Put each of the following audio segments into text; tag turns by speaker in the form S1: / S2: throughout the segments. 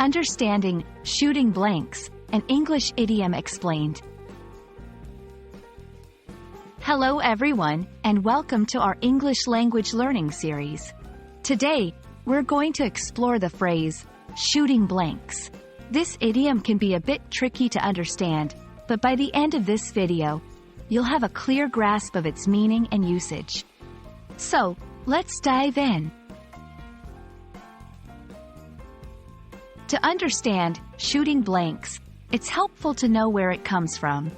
S1: Understanding Shooting Blanks, an English Idiom Explained. Hello everyone, and welcome to our English language learning series. Today, we're going to explore the phrase, shooting blanks. This idiom can be a bit tricky to understand, but by the end of this video, you'll have a clear grasp of its meaning and usage. So, let's dive in. To understand shooting blanks, it's helpful to know where it comes from.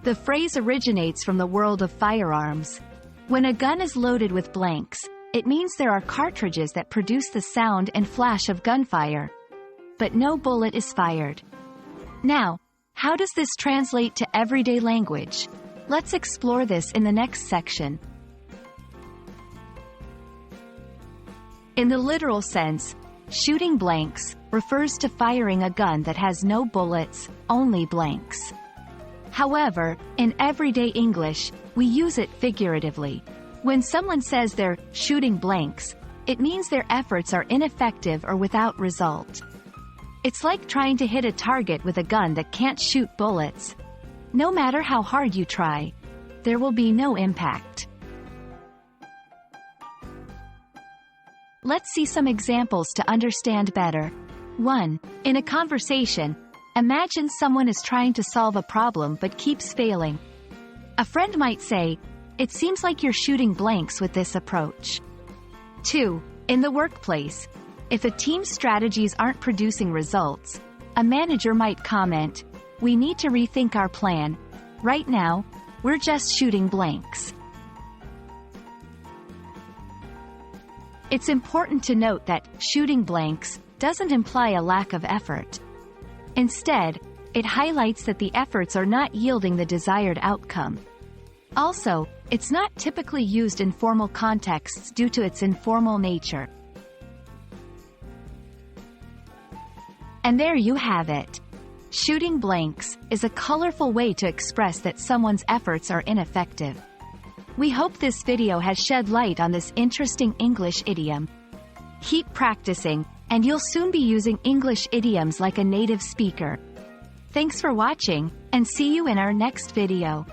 S1: The phrase originates from the world of firearms. When a gun is loaded with blanks, it means there are cartridges that produce the sound and flash of gunfire, but no bullet is fired. Now, how does this translate to everyday language? Let's explore this in the next section. In the literal sense, shooting blanks refers to firing a gun that has no bullets, only blanks. However, in everyday English, we use it figuratively. When someone says they're shooting blanks, it means their efforts are ineffective or without result. It's like trying to hit a target with a gun that can't shoot bullets. No matter how hard you try, there will be no impact. Let's see some examples to understand better. 1. In a conversation, imagine someone is trying to solve a problem but keeps failing. A friend might say, "It seems like you're shooting blanks with this approach." 2. In the workplace, if a team's strategies aren't producing results, a manager might comment, "We need to rethink our plan. Right now, we're just shooting blanks." It's important to note that shooting blanks doesn't imply a lack of effort. Instead, it highlights that the efforts are not yielding the desired outcome. Also, it's not typically used in formal contexts due to its informal nature. And there you have it. Shooting blanks is a colorful way to express that someone's efforts are ineffective. We hope this video has shed light on this interesting English idiom. Keep practicing, and you'll soon be using English idioms like a native speaker. Thanks for watching, and see you in our next video.